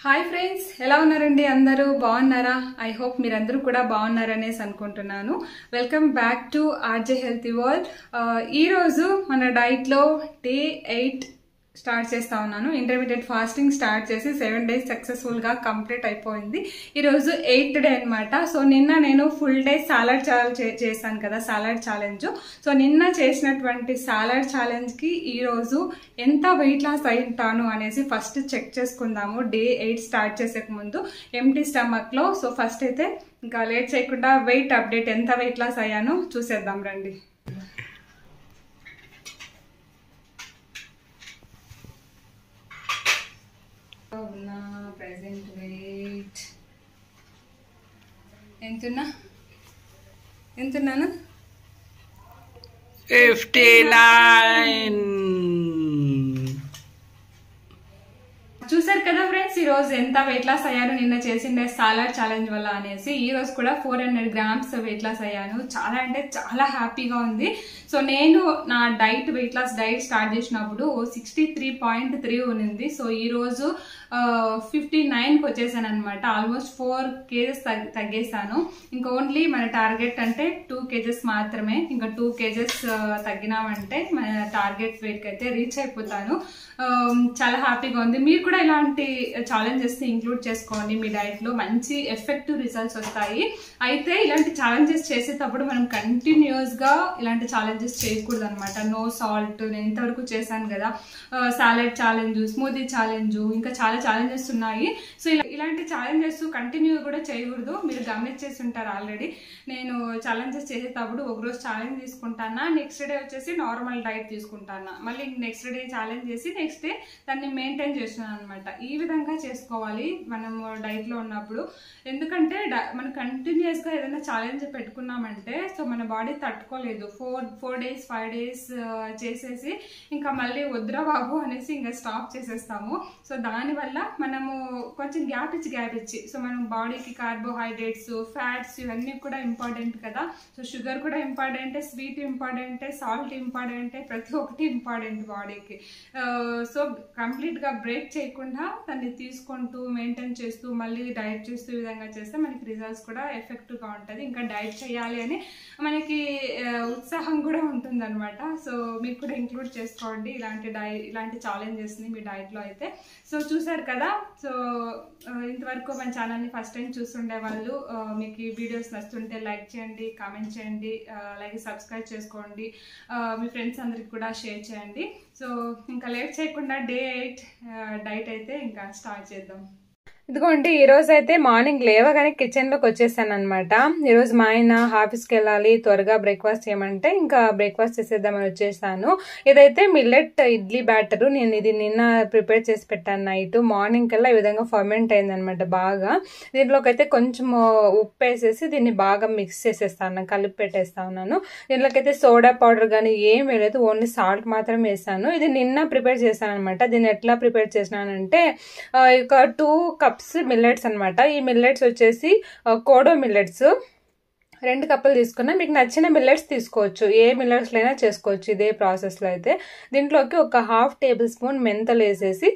Hi friends, ఎలా ఉన్నారండి? అందరూ బాగున్నారా? ఐ హోప్ మీరందరూ కూడా బాగున్నారనేసి అనుకుంటున్నాను. Welcome back to RJ healthy world. ఈరోజు మన డైట్లో డే 8 స్టార్ట్ చేస్తా ఉన్నాను. ఇంటర్మీడియట్ ఫాస్టింగ్ స్టార్ట్ చేసి 7 days సక్సెస్ఫుల్గా కంప్లీట్ అయిపోయింది. ఈరోజు 8th డే అనమాట. సో నిన్న నేను ఫుల్ డే సాలడ్ చేశాను కదా, సాలడ్ ఛాలెంజ్. సో నిన్న చేసినటువంటి సాలడ్ ఛాలెంజ్కి ఈరోజు ఎంత వెయిట్ లాస్ అయింటాను అనేసి ఫస్ట్ చెక్ చేసుకుందాము. డే 8 స్టార్ట్ చేసే ముందు ఎంటీ స్టమక్లో. సో ఫస్ట్ అయితే ఇంకా లేట్ చేయకుండా వెయిట్ అప్డేట్, ఎంత వెయిట్ లాస్ అయ్యానో చూసేద్దాం రండి. ప్రెసెంట్ వెయిట్ ఎంతున్నాను? 59. చూసారు కదా ఫ్రెండ్స్, ఈ రోజు ఎంత వెయిట్ లాస్ అయ్యాను నిన్న చేసిండే సాలడ్ ఛాలెంజ్ వల్ల అనేసి. ఈ రోజు కూడా 400 grams వెయిట్ లాస్ అయ్యాను. చాలా అంటే చాలా హ్యాపీగా ఉంది. సో నేను నా వెయిట్ లాస్ డైట్ స్టార్ట్ చేసినప్పుడు 63.3 ఉన్నింది. సో ఈ రోజు 59కి వచ్చేసాను అనమాట. Almost 4 kgs తగ్గేసాను. ఇంకా ఓన్లీ మన టార్గెట్ అంటే 2 kgs మాత్రమే. ఇంకా 2 kgs తగ్గినామంటే మన టార్గెట్ వెయిట్కి అయితే రీచ్ అయిపోతాను. చాలా హ్యాపీగా ఉంది. మీరు కూడా ఇలాంటి ఛాలెంజెస్ ఇంక్లూడ్ చేసుకోండి మీ డైట్లో, మంచి ఎఫెక్టివ్ రిజల్ట్స్ వస్తాయి. అయితే ఇలాంటి ఛాలెంజెస్ చేసేటప్పుడు మనం కంటిన్యూస్గా ఇలాంటి ఛాలెంజెస్ చేయకూడదు అనమాట. నో సాల్ట్ నేను ఇంతవరకు చేశాను కదా, సాలడ్ ఛాలెంజ్, స్మూదీ ఛాలెంజ్, ఇంకా చాలా ఛాలెంజెస్ ఉన్నాయి. సో ఇలాంటి ఛాలెంజెస్ కంటిన్యూ కూడా చేయకూడదు. మీరు గమనించేసి ఉంటారు ఆల్రెడీ. నేను ఛాలెంజెస్ చేసేటప్పుడు ఒకరోజు ఛాలెంజ్ తీసుకుంటానా, నెక్స్ట్ డే వచ్చేసి నార్మల్ డైట్ తీసుకుంటానా, మళ్ళీ నెక్స్ట్ డే ఛాలెంజ్ చేసి నెక్స్ట్ డే దాన్ని మెయింటైన్ చేస్తున్నాను అనమాట. ఈ విధంగా చేసుకోవాలి మనం డైట్లో ఉన్నప్పుడు. ఎందుకంటే మనం కంటిన్యూస్గా ఏదైనా ఛాలెంజ్ పెట్టుకున్నామంటే సో మన బాడీ తట్టుకోలేదు. 4 days 5 days చేసేసి ఇంకా మళ్ళీ వద్దురా బాబు అనేసి ఇంకా స్టాప్ చేసేస్తాము. సో దానివల్ల మనము కొంచెం గ్యాప్ ఇచ్చి సో మనం బాడీకి కార్బోహైడ్రేట్స్, ఫ్యాట్స్ ఇవన్నీ కూడా ఇంపార్టెంట్ కదా. సో షుగర్ కూడా ఇంపార్టెంటే, స్వీట్ ఇంపార్టెంటే, సాల్ట్ ఇంపార్టెంటే, ప్రతి ఒక్కటి ఇంపార్టెంట్ బాడీకి. సో కంప్లీట్గా బ్రేక్ చేయకుండా దాన్ని తీసుకుంటూ మెయింటైన్ చేస్తూ మళ్ళీ డైట్ చేస్తూ ఈ విధంగా చేస్తే మనకి రిజల్ట్స్ కూడా ఎఫెక్టివ్గా ఉంటుంది. ఇంకా డైట్ చేయాలి అని మనకి ఉత్సాహం కూడా ఉంటుంది అనమాట. సో మీరు కూడా ఇంక్లూడ్ చేసుకోండి ఇలాంటి ఛాలెంజెస్ని మీ డైట్లో అయితే. సో చూసారు కదా. సో ఇంతవరకు మన ఛానల్ని ఫస్ట్ టైం చూస్తుండే వాళ్ళు మీకు ఈ వీడియోస్ నచ్చుతుంటే లైక్ చేయండి, కామెంట్ చేయండి, అలాగే సబ్స్క్రైబ్ చేసుకోండి, మీ ఫ్రెండ్స్ అందరికి కూడా షేర్ చేయండి. సో ఇంకా లేట్ చేయకుండా డే 8 డైట్ అయితే ఇంకా స్టార్ట్ చేద్దాం. ఇదిగోండి, ఈరోజు అయితే మార్నింగ్ లేవగానే కిచెన్లోకి వచ్చేసాను అనమాట. ఈరోజు మా ఆయన ఆఫీస్కి వెళ్ళాలి, త్వరగా బ్రేక్ఫాస్ట్ చేయమంటే ఇంకా బ్రేక్ఫాస్ట్ చేసేద్దామని వచ్చేసాను. ఇదైతే మిల్లెట్ ఇడ్లీ బ్యాటరు. నేను ఇది నిన్న ప్రిపేర్ చేసి పెట్టాను నైట్. మార్నింగ్ కల్లా ఈ విధంగా ఫర్మెంట్ అయిందనమాట బాగా. దీంట్లోకి అయితే కొంచెం ఉప్పు వేసేసి దీన్ని బాగా మిక్స్ చేసేస్తాను, కలిపి పెట్టేస్తా ఉన్నాను. దీంట్లోకి అయితే సోడా పౌడర్ కానీ ఏం వేయలేదు, ఓన్లీ సాల్ట్ మాత్రం వేసాను. ఇది నిన్న ప్రిపేర్ చేశాను అనమాట. దీన్ని ఎట్లా ప్రిపేర్ చేసినానంటే ఒక 2 cups మిల్లెట్స్ అనమాట. ఈ మిల్లెట్స్ వచ్చేసి కోడో మిల్లెట్స్ 2 కప్పులు తీసుకున్నా. మీకు నచ్చిన మిల్లెట్స్ తీసుకోవచ్చు, ఏ మిల్లెట్స్లో అయినా చేసుకోవచ్చు ఇదే ప్రాసెస్లో అయితే. దీంట్లోకి ఒక 1/2 tablespoon మెంతలు వేసేసి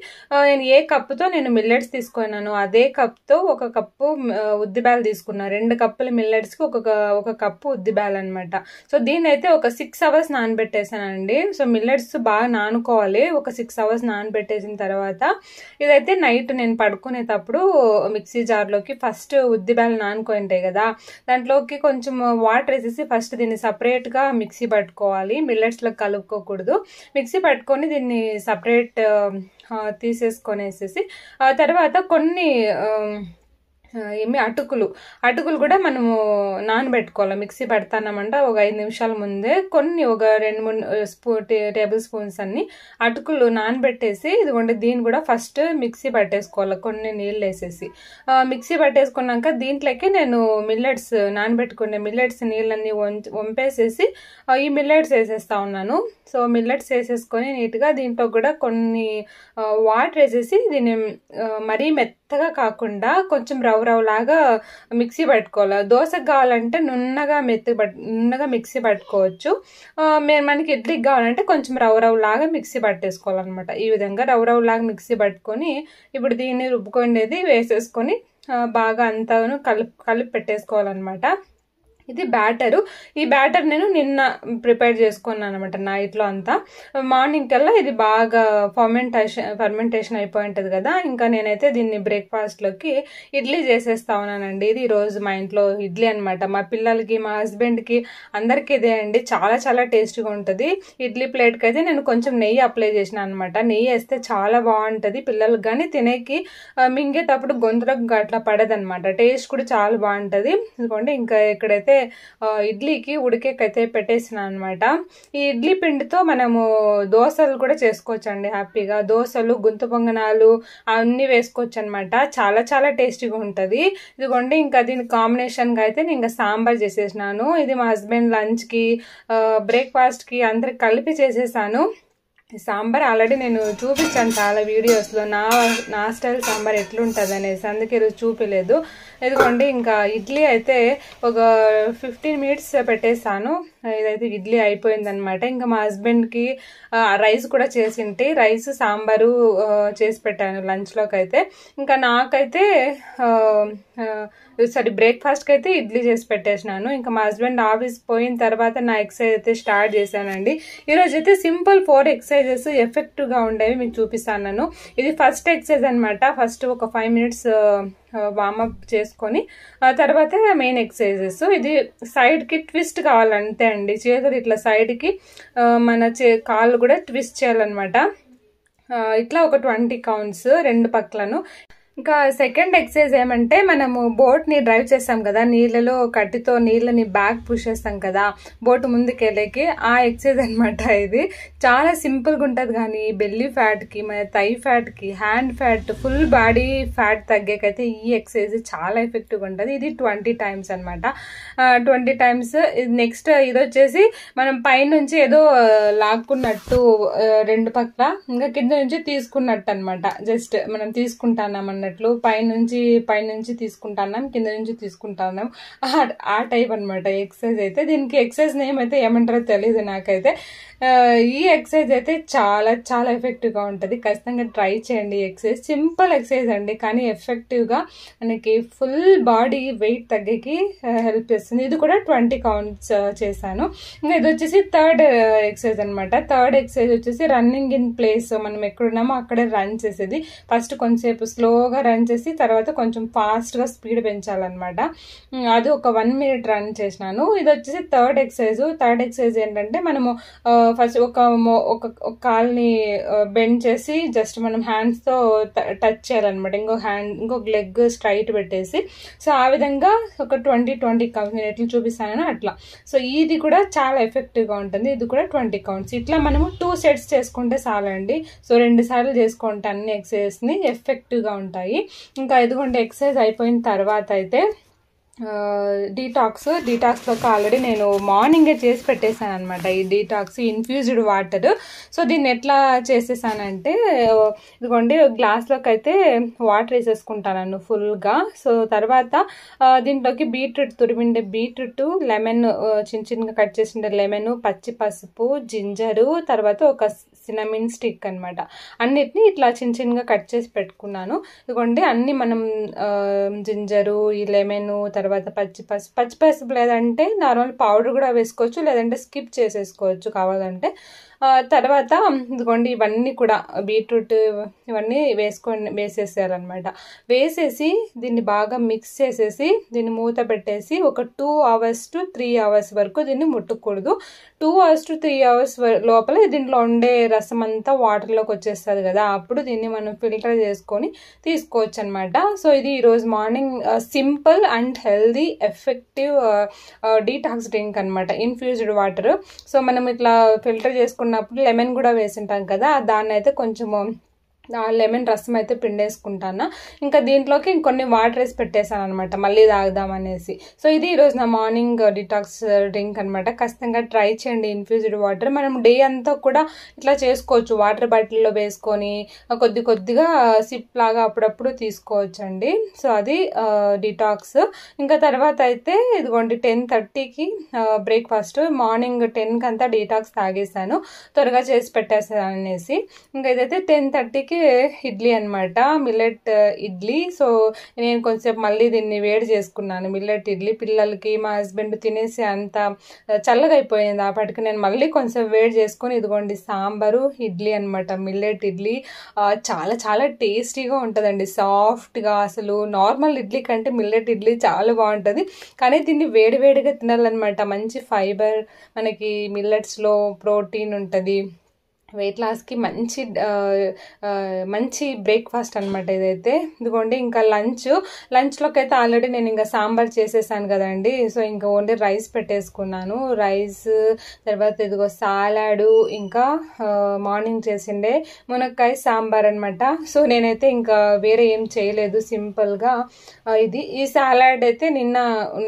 నేను ఏ కప్పుతో నేను మిల్లెట్స్ తీసుకున్నాను అదే కప్తో 1 కప్పు ఉద్దిబ్యాలు తీసుకున్నాను. 2 కప్పుల మిల్లెట్స్కి ఒక కప్పు ఉద్దిబ్యాలు అనమాట. సో దీన్ని అయితే ఒక 6 hours నానబెట్టేసానండి. సో మిల్లెట్స్ బాగా నానుకోవాలి. ఒక 6 hours నానబెట్టేసిన తర్వాత ఇదైతే నైట్ నేను పడుకునేటప్పుడు మిక్సీ జార్లోకి ఫస్ట్ ఉద్దిబ్యాలు నానుకుంటాయి కదా, దాంట్లోకి కొంచెం వాటర్ వేసేసి ఫస్ట్ దీన్ని సపరేట్గా మిక్సీ పట్టుకోవాలి, మిల్లెట్స్లో కలుపుకోకూడదు. మిక్సీ పట్టుకొని దీన్ని సపరేట్ తీసేసుకొనేసేసి తర్వాత కొన్ని అటుకులు కూడా మనము నానబెట్టుకోవాలి. మిక్సీ పెడతానమంటే ఒక 5 నిమిషాల ముందే ఒక 2-3 tablespoons అన్ని అటుకులు నానబెట్టేసి ఇదిగోండి దీన్ని కూడా ఫస్ట్ మిక్సీ పట్టేసుకోవాలి కొన్ని నీళ్ళు వేసేసి. మిక్సీ పట్టేసుకున్నాక దీంట్లోకి నేను నానబెట్టుకునే మిల్లెట్స్ నీళ్ళన్నీ వంపేసేసి ఈ మిల్లెట్స్ వేసేస్తా ఉన్నాను. సో మిల్లెట్స్ వేసేసుకొని నీట్గా దీంట్లో కూడా కొన్ని వాటర్ వేసేసి దీన్ని మరీ మెత్త మెత్తగా కాకుండా కొంచెం రవ్వలాగా మిక్సీ పట్టుకోవాలి. దోశకు కావాలంటే నున్నగా నున్నగా మిక్సీ పట్టుకోవచ్చు. మనకి ఇడ్లీకి కావాలంటే కొంచెం రవ్వలాగా మిక్సీ పట్టేసుకోవాలన్నమాట. ఈ విధంగా రవ్వలాగా మిక్సీ పట్టుకొని ఇప్పుడు దీన్ని రుబ్బుకునేది వేసేసుకొని బాగా అంతాను కలిపి పెట్టేసుకోవాలన్నమాట. ఇది బ్యాటరు. ఈ బ్యాటర్ నేను నిన్న ప్రిపేర్ చేసుకున్నాను అనమాట నైట్లో అంతా. మార్నింగ్ కల్లా ఇది బాగా ఫర్మెంటేషన్ అయిపోయి ఉంటుంది కదా. ఇంకా నేనైతే దీన్ని బ్రేక్ఫాస్ట్లోకి ఇడ్లీ చేసేస్తా ఉన్నానండి. ఇది ఈరోజు మా ఇంట్లో ఇడ్లీ అనమాట. మా పిల్లలకి, మా హస్బెండ్కి, అందరికీ ఇదే అండి. చాలా చాలా టేస్టీగా ఉంటుంది. ఇడ్లీ ప్లేట్కి అయితే నేను కొంచెం నెయ్యి అప్లై చేసిన అనమాట. నెయ్యి వేస్తే చాలా బాగుంటుంది పిల్లలకి, కానీ తినేకి మింగేటప్పుడు గొంతులకు అట్లా పడదనమాట. టేస్ట్ కూడా చాలా బాగుంటుంది. ఇదిగోండి ఇంకా ఇక్కడైతే ఇడ్లీకి ఉడికేకైతే పెట్టేసిన అనమాట. ఈ ఇడ్లీ పిండితో మనము దోశలు కూడా చేసుకోవచ్చు అండి హ్యాపీగా. దోశలు, గుంత పొంగనాలు అన్నీ వేసుకోవచ్చు అనమాట. చాలా చాలా టేస్టీగా ఉంటుంది. ఇదిగోండి ఇంకా దీని కాంబినేషన్గా అయితే నేను ఇంకా సాంబార్ చేసేసినాను. ఇది మా హస్బెండ్ లంచ్కి, బ్రేక్ఫాస్ట్కి అందరికి కలిపి చేసేసాను. సాంబార్ ఆల్రెడీ నేను చూపించాను చాలా వీడియోస్లో, నా స్టైల్ సాంబార్ ఎట్లుంటుంది అనేసి, అందుకే ఈరోజు చూపించలేదు. ఇదిగోండి ఇంకా ఇడ్లీ అయితే ఒక 15 మినిట్స్ పెట్టేసాను. ఇదైతే ఇడ్లీ అయిపోయిందనమాట. ఇంకా మా హస్బెండ్కి రైస్ కూడా చేసింటి, రైస్ సాంబారు చేసి పెట్టాను లంచ్లోకి అయితే. ఇంకా నాకైతే బ్రేక్ఫాస్ట్కి అయితే ఇడ్లీ చేసి పెట్టేసినాను. ఇంకా మా హస్బెండ్ ఆఫీస్ పోయిన తర్వాత నా ఎక్సర్సైజ్ అయితే స్టార్ట్ చేశానండి. ఈరోజు అయితే సింపుల్ 4 ఎక్సర్సైజెస్ ఎఫెక్టివ్గా ఉండేవి మీకు చూపిస్తాను. ఇది ఫస్ట్ ఎక్సర్సైజ్ అనమాట. ఫస్ట్ ఒక 5 మినిట్స్ వార్మప్ చేసుకొని తర్వాత మెయిన్ ఎక్సర్సైజెస్. ఇది సైడ్కి ట్విస్ట్ కావాలంతే అండి. చేతులు ఇట్లా సైడ్కి మన కాళ్ళు కూడా ట్విస్ట్ చేయాలన్నమాట. ఇట్లా ఒక 20 కౌంట్స్ రెండు పక్కలను. ఇంకా సెకండ్ ఎక్సర్సైజ్ ఏమంటే, మనము బోట్ని డ్రైవ్ చేస్తాం కదా, నీళ్ళలో కట్టితో నీళ్ళని బ్యాక్ పుష్ చేస్తాం కదా బోట్ ముందుకెళ్ళకి, ఆ ఎక్సర్సైజ్ అనమాట. ఇది చాలా సింపుల్గా ఉంటుంది, కానీ బెల్లీ ఫ్యాట్కి, మన థై ఫ్యాట్కి, hand fat, full body fat తగ్గేకైతే ఈ ఎక్సర్సైజ్ చాలా ఎఫెక్టివ్గా ఉంటుంది. ఇది 20 టైమ్స్ అనమాట. 20 టైమ్స్. నెక్స్ట్ ఇది వచ్చేసి మనం పైనుంచి ఏదో లాక్కున్నట్టు రెండు పక్కల, ఇంకా కింద నుంచి తీసుకున్నట్టు అనమాట. జస్ట్ మనం తీసుకుంటాం అన్నట్లు, పైనుంచి తీసుకుంటాం, కింద నుంచి తీసుకుంటాం, ఆ టైప్ అనమాట ఎక్సర్సైజ్ అయితే. దీనికి ఎక్సర్సైజ్ నేమ్ అయితే ఏమంటారో తెలియదు నాకైతే. ఈ ఎక్సర్సైజ్ అయితే చాలా చాలా ఎఫెక్టివ్గా ఉంటుంది. ఖచ్చితంగా ట్రై చేయండి. ఎక్సర్సైజ్ సింపుల్ ఎక్సర్సైజ్ అండి, కానీ ఎఫెక్టివ్గా మనకి ఫుల్ బాడీ వెయిట్ తగ్గకి హెల్ప్ చేస్తుంది. ఇది కూడా 20 కౌంట్స్ చేశాను. ఇంకా ఇది వచ్చేసి థర్డ్ ఎక్సర్సైజ్ అనమాట. థర్డ్ ఎక్సర్సైజ్ వచ్చేసి రన్నింగ్ ఇన్ ప్లేస్. మనం ఎక్కడున్నామో అక్కడే రన్ చేసేది. ఫస్ట్ కొంచెంసేపు స్లోగా రన్ చేసి తర్వాత కొంచెం ఫాస్ట్గా స్పీడ్ పెంచాలన్నమాట. అది ఒక 1 మినిట్ రన్ చేసినాను. ఇది వచ్చేసి థర్డ్ ఎక్సర్సైజ్. థర్డ్ ఎక్సర్సైజ్ ఏంటంటే, మనము ఫస్ట్ ఒక కాల్ని బెండ్ చేసి జస్ట్ మనం హ్యాండ్స్తో టచ్ చేయాలన్నమాట. ఇంకొక లెగ్ స్ట్రైట్ పెట్టేసి, సో ఆ విధంగా ఒక 20 కౌంట్స్ నేను ఎట్లా చూపిస్తానో అట్లా. సో ఇది కూడా చాలా ఎఫెక్టివ్గా ఉంటుంది. ఇది కూడా 20 కౌంట్స్. ఇట్లా మనము 2 సెట్స్ చేసుకుంటే చాలండి. సో 2 సార్లు చేసుకుంటే అన్ని ఎక్సర్సైజ్ని ఎఫెక్టివ్గా ఉంటాయి. ఇంకా ఇదిగోండి ఎక్సర్సైజ్ అయిపోయిన తర్వాత అయితే డీటాక్స్లోకి ఆల్రెడీ నేను మార్నింగే చేసి పెట్టేశాను అనమాట. ఈ డీటాక్స్ ఇన్ఫ్యూజ్డ్ వాటర్. సో దీన్ని ఎట్లా చేసేసానంటే, ఇదిగోండి గ్లాస్లోకి అయితే వాటర్ వేసేసుకుంటాను ఫుల్గా. సో తర్వాత దీంట్లోకి తురిమిండే బీట్రూట్, లెమన్, చిన్నగా కట్ చేసిండే లెమన్, పచ్చి పసుపు, జింజరు, తర్వాత ఒక సినమిన్ స్టిక్ అనమాట. అన్నిటిని ఇట్లా చిన్నగా కట్ చేసి పెట్టుకున్నాను. ఇదిగోండి అన్ని మనం జింజరు, ఈ లెమన్, తర్వాత పచ్చి పసుపు లేదంటే నార్మల్ పౌడర్ కూడా వేసుకోవచ్చు, లేదంటే స్కిప్ చేసేసుకోవచ్చు కావాలంటే. తర్వాత ఇదిగోండి ఇవన్నీ కూడా బీట్రూట్ ఇవన్నీ వేసేసేయాలన్నమాట. వేసేసి దీన్ని బాగా మిక్స్ చేసేసి దీన్ని మూత పెట్టేసి ఒక 2 hours to 3 hours వరకు దీన్ని ముట్టుకూడదు. 2 hours to 3 hours లోపల దీంట్లో ఉండే రసం అంతా వాటర్లోకి వచ్చేస్తుంది కదా, అప్పుడు దీన్ని మనం ఫిల్టర్ చేసుకొని తీసుకోవచ్చు అనమాట. సో ఇది ఈరోజు morning simple and healthy effective detox drink అనమాట, ఇన్ఫ్యూజ్డ్ వాటర్. సో మనం ఇట్లా ఫిల్టర్ చేసుకున్నప్పుడు లెమన్ కూడా వేసింటాం కదా, దాన్ని అయితే కొంచెము లెమన్ రసం అయితే పిండేసుకుంటాను. ఇంకా దీంట్లోకి ఇంకొన్ని వాటర్ వేసి పెట్టేశాను అనమాట, మళ్ళీ తాగుదామనేసి. సో ఇది ఈరోజు నా మార్నింగ్ డిటాక్స్ డ్రింక్ అనమాట. ఖచ్చితంగా ట్రై చేయండి ఇన్ఫ్యూజ్డ్ వాటర్. మనం డే అంతా కూడా ఇట్లా చేసుకోవచ్చు, వాటర్ బాటిల్లో వేసుకొని కొద్దిగా సిప్ లాగా అప్పుడప్పుడు తీసుకోవచ్చు అండి. సో అది డిటాక్స్. ఇంకా తర్వాత అయితే ఇదిగోండి 10:30కి బ్రేక్ఫాస్ట్. మార్నింగ్ 10కి అంతా డిటాక్స్ తాగేసాను, త్వరగా చేసి పెట్టేసాను అనేసి. ఇంకా ఇదైతే 10:30కి ఇడ్లీ అనమాట, మిల్లెట్ ఇడ్లీ. సో నేను కొంచెం మళ్ళీ దీన్ని వేడి చేసుకున్నాను, మిల్లెట్ ఇడ్లీ. పిల్లలకి మా హస్బెండ్ తినేసి అంత చల్లగా అయిపోయింది అప్పటికి. నేను మళ్ళీ కొంచెం వేడి చేసుకొని ఇదిగోండి సాంబారు ఇడ్లీ అనమాట, మిల్లెట్ ఇడ్లీ. చాలా చాలా టేస్టీగా ఉంటుందండి, సాఫ్ట్గా. అసలు నార్మల్ ఇడ్లీ కంటే మిల్లెట్ ఇడ్లీ చాలా బాగుంటుంది. కానీ దీన్ని వేడివేడిగా తినాలన్నమాట. మంచి ఫైబర్, మనకి మిల్లెట్స్లో ప్రోటీన్ ఉంటుంది. వెయిట్ లాస్కి మంచి బ్రేక్ఫాస్ట్ అనమాట ఇదైతే. ఇదిగోండి ఇంకా లంచ్లోకి అయితే ఆల్రెడీ నేను ఇంకా సాంబార్ చేసేసాను కదండి. సో ఇంకా ఓన్లీ రైస్ పెట్టేసుకున్నాను. రైస్ తర్వాత ఇదిగో సాలాడు, ఇంకా మార్నింగ్ చేసిండే మునక్కాయ సాంబార్ అనమాట. సో నేనైతే ఇంకా వేరే ఏం చేయలేదు, సింపుల్గా ఇది. ఈ సాలాడ్ అయితే నిన్న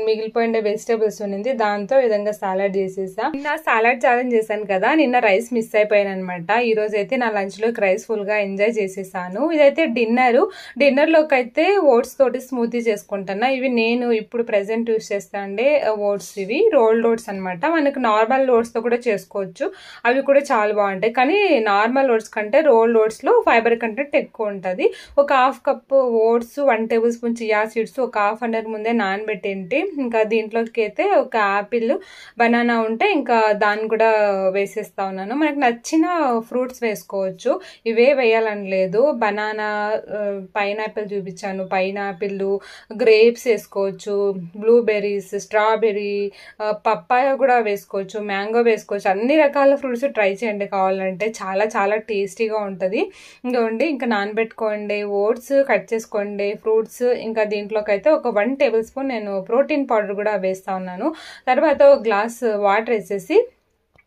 మిగిలిపోయిండే వెజిటేబుల్స్ ఉన్నింది, దాంతో ఈ విధంగా సాలాడ్ చేసేసా. నిన్న సాలాడ్ ఛాలెంజ్ చేశాను కదా, నిన్న రైస్ మిస్ అయిపోయాను అనమాట. ఈ రోజు అయితే నా లంచ్ లోకి రైస్ ఫుల్ గా ఎంజాయ్ చేసేసాను. ఇదైతే డిన్నర్ లోకి అయితే ఓట్స్ తోటి స్మూతీ చేసుకుంటున్నా. ఇవి నేను ఇప్పుడు ప్రెసెంట్ యూస్ చేస్తా అండి ఓట్స్. ఇవి రోల్డ్ ఓట్స్ అనమాట. మనకు నార్మల్ ఓట్స్ తో కూడా చేసుకోవచ్చు, అవి కూడా చాలా బాగుంటాయి. కానీ నార్మల్ ఓట్స్ కంటే రోల్డ్ ఓట్స్ లో ఫైబర్ కంటెంట్ ఎక్కువ ఉంటుంది. ఒక 1/2 cup oats, 1 tablespoon chia seeds ఒక 1/2 hour ముందే నానబెట్టేంటి. ఇంకా దీంట్లోకి అయితే ఒక యాపిల్, బనానా ఉంటే ఇంకా దాన్ని కూడా వేసేస్తా ఉన్నాను. మనకు నచ్చిన ఫ్రూట్స్ వేసుకోవచ్చు, ఇవే వేయాలని లేదు. బనానా, పైనాపిల్ చూపించాను, పైనాపిల్, గ్రేప్స్ వేసుకోవచ్చు, బ్లూబెర్రీస్, స్ట్రాబెర్రీ, పప్పాయ కూడా వేసుకోవచ్చు, మ్యాంగో వేసుకోవచ్చు. అన్ని రకాల ఫ్రూట్స్ ట్రై చేయండి కావాలంటే, చాలా చాలా టేస్టీగా ఉంటుంది. ఇంకోండి ఇంకా నానబెట్టుకోండి, ఓట్స్ కట్ చేసుకోండి, ఫ్రూట్స్. ఇంకా దీంట్లోకి అయితే ఒక 1 టేబుల్ స్పూన్ నేను ప్రోటీన్ పౌడర్ కూడా వేస్తా ఉన్నాను. తర్వాత ఒక గ్లాస్ వాటర్ వేసేసి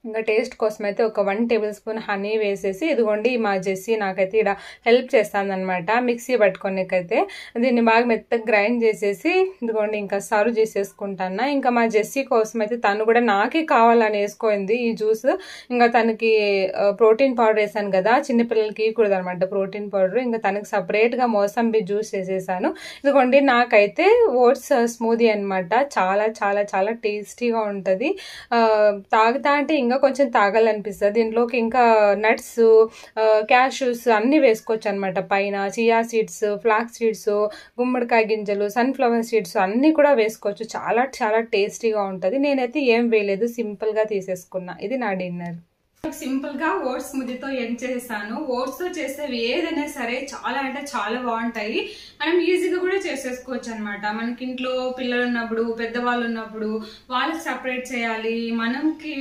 ఇంకా టేస్ట్ కోసం అయితే ఒక 1 టేబుల్ స్పూన్ హనీ వేసేసి, ఇదిగోండి మా జెస్సీ నాకైతే ఇక్కడ హెల్ప్ చేస్తాను అనమాట మిక్సీ పట్టుకోనికైతే. దీన్ని బాగా మెత్తగా గ్రైండ్ చేసేసి ఇదిగోండి ఇంకా సర్వ్ చేసేసుకుంటాను. ఇంకా మా జెస్సీ కోసం అయితే తను కూడా నాకే కావాలని వేసుకోయింది ఈ జ్యూస్. ఇంకా తనకి ప్రోటీన్ పౌడర్ వేసాను కదా, చిన్నపిల్లలకి ఇవ్వకూడదు అనమాట ప్రోటీన్ పౌడర్. ఇంకా తనకి సపరేట్గా మోసంబి జ్యూస్ చేసేసాను. ఇదిగోండి నాకైతే ఓట్స్ స్మూదీ అనమాట, చాలా చాలా చాలా టేస్టీగా ఉంటుంది. తాగుతా అంటే ఇంకా కొంచెం తాగాలనిపిస్తుంది. దీంట్లోకి ఇంకా నట్స్, క్యాష్యూస్ అన్ని వేసుకోవచ్చు అనమాట. పైన చియా సీడ్స్, ఫ్లాక్స్ సీడ్స్, గుమ్మడికాయ గింజలు, సన్ఫ్లవర్ సీడ్స్ అన్ని కూడా వేసుకోవచ్చు. చాలా చాలా టేస్టీగా ఉంటుంది. నేనైతే ఏం వేయలేదు, సింపుల్ గా తీసేసుకున్నా. ఇది నా డిన్నర్. సింపుల్ గా ఓట్స్ స్మూదీతో ఏం చేస్తాను. ఓట్స్ తో చేసేవి ఏదైనా సరే చాలా అంటే చాలా బాగుంటాయి. మనం ఈజీగా కూడా చేసేసుకోవచ్చు అనమాట. మనకి ఇంట్లో పిల్లలు ఉన్నప్పుడు, పెద్దవాళ్ళు ఉన్నప్పుడు వాళ్ళకి సపరేట్ చేయాలి, మనకి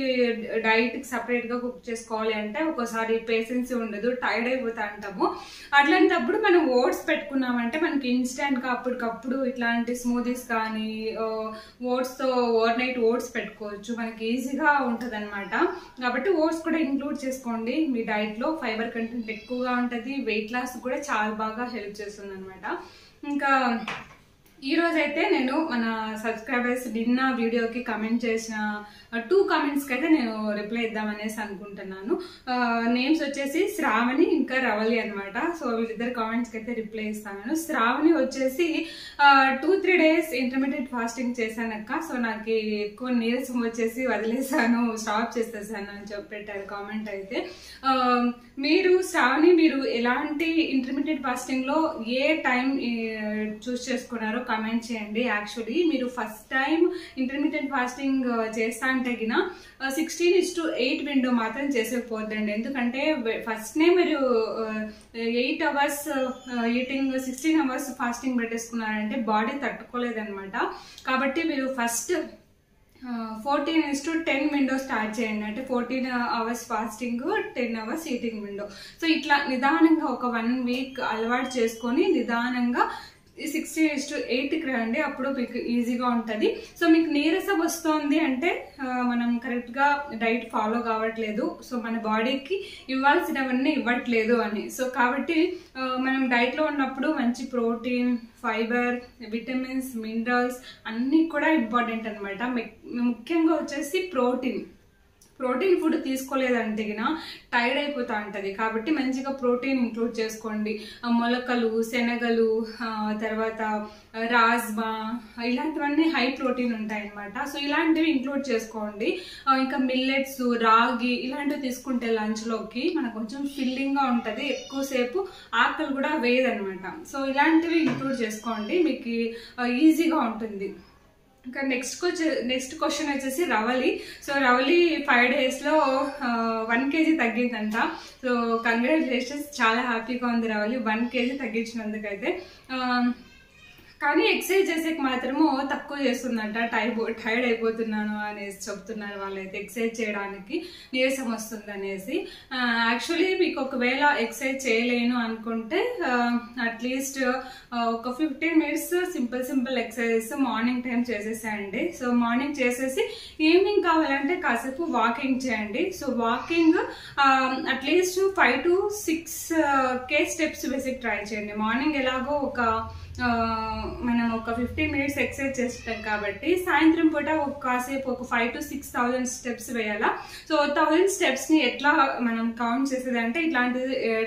డైట్ కి సపరేట్ గా కుక్ చేసుకోవాలి అంటే ఒక్కోసారి పేషెన్స్ ఉండదు, టైర్డ్ అయిపోతా అంటాము. అట్లాంటప్పుడు మనం ఓట్స్ పెట్టుకున్నామంటే మనకి ఇన్స్టెంట్ గా అప్పటికప్పుడు ఇట్లాంటి స్మూదీస్ కానీ ఓట్స్ తో ఓవర్ నైట్ ఓట్స్ పెట్టుకోవచ్చు. మనకి ఈజీగా ఉంటది అనమాట. కాబట్టి ఓట్స్ కూడా ఇంక్లూడ్ చేసుకోండి మీ డైట్ లో. ఫైబర్ కంటెంట్ ఎక్కువగా ఉంటుంది, వెయిట్ లాస్ కూడా చాలా బాగా హెల్ప్ చేస్తుంది అనమాట. ఇంకా ఈ రోజు అయితే నేను మన సబ్స్క్రైబర్స్ నిన్న వీడియోకి కమెంట్ చేసిన 2 కామెంట్స్కి అయితే నేను రిప్లై ఇద్దామనేసి అనుకుంటున్నాను. నేమ్స్ వచ్చేసి శ్రావణి ఇంకా రవలి అనమాట. సో వీళ్ళిద్దరు కామెంట్స్కి అయితే రిప్లై ఇస్తాను. శ్రావణి వచ్చేసి 2-3 days ఇంటర్మీడియట్ ఫాస్టింగ్ చేశానక్క, సో నాకు ఎక్కువ నీరసం వచ్చేసి వదిలేసాను, స్టాప్ చేసేసాను అని చెప్పి పెట్టారు కామెంట్ అయితే. మీరు శ్రావణి, మీరు ఎలాంటి ఇంటర్మీడియట్ ఫాస్టింగ్ లో ఏ టైం చూస్ చేసుకున్నారో కమెంట్ చేయండి. యాక్చువల్లీ మీరు ఫస్ట్ టైం ఇంటర్మీడియట్ ఫాస్టింగ్ చేస్తా అంటే గిన 16:8 విండో మాత్రం చేసేకపోద్దండి. ఎందుకంటే ఫస్ట్ నే మీరు 8 hours ఈటింగ్, 16 hours ఫాస్టింగ్ పెట్టేసుకున్నారంటే బాడీ తట్టుకోలేదన్నమాట. కాబట్టి మీరు ఫస్ట్ 14:10 విండో స్టార్ట్ చేయండి. అంటే 14 hours fasting, 10 hours eating window. So ఇట్లా నిదానంగా ఒక 1 week అలవాటు చేసుకొని నిదానంగా 16:8కి రండి, అప్పుడు మీకు ఈజీగా ఉంటుంది. సో మీకు నీరసం వస్తుంది అంటే మనం కరెక్ట్గా డైట్ ఫాలో కావట్లేదు, సో మన బాడీకి ఇవ్వాల్సినవన్నీ ఇవ్వట్లేదు అని. సో కాబట్టి మనం డైట్లో ఉన్నప్పుడు మంచి ప్రోటీన్, ఫైబర్, విటమిన్స్, మినరల్స్ అన్నీ కూడా ఇంపార్టెంట్ అనమాట. ముఖ్యంగా వచ్చేసి ప్రోటీన్ ఫుడ్ తీసుకోలేదంటే టైర్డ్ అయిపోతూ ఉంటుంది. కాబట్టి మంచిగా ప్రోటీన్ ఇంక్లూడ్ చేసుకోండి. మొలకలు, శనగలు, తర్వాత రాజ్మా ఇలాంటివన్నీ హై ప్రోటీన్ ఉంటాయి అన్నమాట. సో ఇలాంటివి ఇంక్లూడ్ చేసుకోండి. ఇంకా మిల్లెట్స్, రాగి ఇలాంటివి తీసుకుంటే లంచ్లోకి మనకు కొంచెం ఫిల్లింగ్గా ఉంటుంది, ఎక్కువసేపు ఆకలి కూడా వేయదనమాట. సో ఇలాంటివి ఇంక్లూడ్ చేసుకోండి, మీకు ఈజీగా ఉంటుంది. ఇంకా నెక్స్ట్ క్వశ్చన్ వచ్చేసి రవలి. సో రవలి 5 daysలో 1 kg తగ్గిందంట. సో కంగ్రాచులేషన్స్, చాలా హ్యాపీగా ఉంది రవలి 1 kg తగ్గించినందుకైతే. కానీ ఎక్సర్సైజ్ చేసేకి మాత్రము తక్కువ చేస్తుందంట, టైర్డ్ అయిపోతున్నాను అనేసి చెప్తున్నారు వాళ్ళైతే. ఎక్సర్సైజ్ చేయడానికి నీరసం వస్తుంది అనేసి. యాక్చువల్లీ మీకు ఒకవేళ ఎక్సర్సైజ్ చేయలేను అనుకుంటే అట్లీస్ట్ ఒక 15 minutes simple exercise morning time చేసేసేయండి. సో మార్నింగ్ చేసేసి ఈవినింగ్ కావాలంటే కాసేపు వాకింగ్ చేయండి. So walking at least 5 to 6K steps basic try చేయండి. మార్నింగ్ ఎలాగో మనం ఒక 15 minutes ఎక్సర్సైజ్ చేస్తాం కాబట్టి సాయంత్రం పూట కాసేపు ఒక 5 to 6,000 స్టెప్స్ వేయాలా. సో 1000 స్టెప్స్ని ఎట్లా మనం కౌంట్ చేసేదంటే ఇట్లాంటి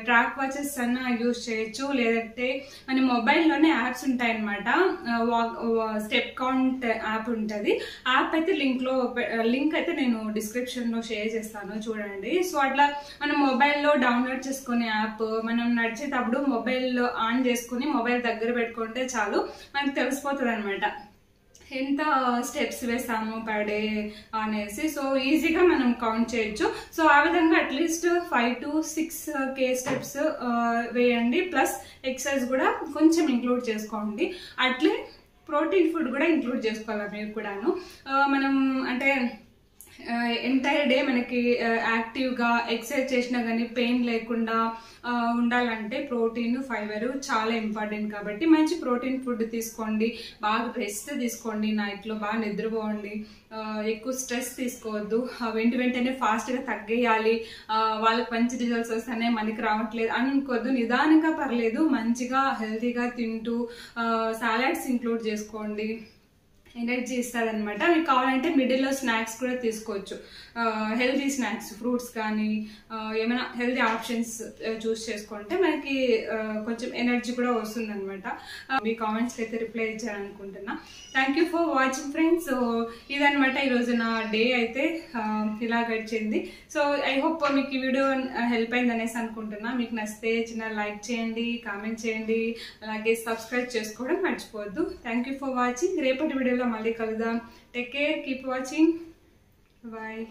ట్రాక్ వాచెస్ అన్న యూజ్ చేయొచ్చు, లేదంటే మన మొబైల్లోనే యాప్స్ ఉంటాయి అనమాట. స్టెప్ కౌంట్ యాప్ ఉంటుంది. యాప్ అయితే లింక్ అయితే నేను డిస్క్రిప్షన్లో షేర్ చేస్తాను, చూడండి. సో అట్లా మనం మొబైల్లో డౌన్లోడ్ చేసుకునే యాప్, మనం నడిచేటప్పుడు మొబైల్ ఆన్ చేసుకుని మొబైల్ దగ్గర పెట్టుకుంటే చాలు, మనకు తెలిసిపోతుంది అనమాట ఎంత స్టెప్స్ వేస్తాము పర్ డే అనేసి. సో ఈజీగా మనం కౌంట్ చేయొచ్చు. సో ఆ విధంగా అట్లీస్ట్ 5 to 6K స్టెప్స్ వేయండి. ప్లస్ ఎక్సర్సైజ్ కూడా కొంచెం ఇంక్లూడ్ చేసుకోండి. అట్లే ప్రోటీన్ ఫుడ్ కూడా ఇంక్లూడ్ చేసుకోవాలి మీరు కూడాను. మనం అంటే ఎంటైర్ డే మనకి యాక్టివ్గా ఎక్సర్సైజ్ చేసినా కానీ పెయిన్ లేకుండా ఉండాలంటే ప్రోటీన్, ఫైబర్ చాలా ఇంపార్టెంట్. కాబట్టి మంచి ప్రోటీన్ ఫుడ్ తీసుకోండి, బాగా రెస్ట్ తీసుకోండి, నైట్లో బాగా నిద్రపోండి, ఎక్కువ స్ట్రెస్ తీసుకోవద్దు. వెంటనే ఫాస్ట్గా తగ్గేయాలి, వాళ్ళకి మంచి రిజల్ట్స్ వస్తానే మనకి రావట్లేదు అనుకోవద్దు. నిదానంగా పర్లేదు, మంచిగా హెల్తీగా తింటూ సాలడ్స్ ఇంక్లూడ్ చేసుకోండి, ఎనర్జీ ఇస్తుంది అనమాట. మీకు కావాలంటే మిడిల్లో స్నాక్స్ కూడా తీసుకోవచ్చు, హెల్తీ స్నాక్స్, ఫ్రూట్స్ కానీ ఏమైనా హెల్తీ ఆప్షన్స్ చూస్ చేసుకుంటే మనకి కొంచెం ఎనర్జీ కూడా వస్తుంది అనమాట. మీ కామెంట్స్కి అయితే రిప్లై ఇచ్చారనుకుంటున్నా. Thank you for watching friends. So ఇదనమాట ఈరోజు నా డే అయితే ఇలా గడిచింది. సో ఐ హోప్ మీకు ఈ వీడియో హెల్ప్ అయింది అనేసి అనుకుంటున్నా. మీకు నచ్చితే చిన్న లైక్ చేయండి, కామెంట్ చేయండి, అలాగే సబ్స్క్రైబ్ చేసుకోవడం మర్చిపోవద్దు. Thank you for watching. రేపటి వీడియోలో మళ్ళీ కలుద్దాం. Take care, keep watching, bye.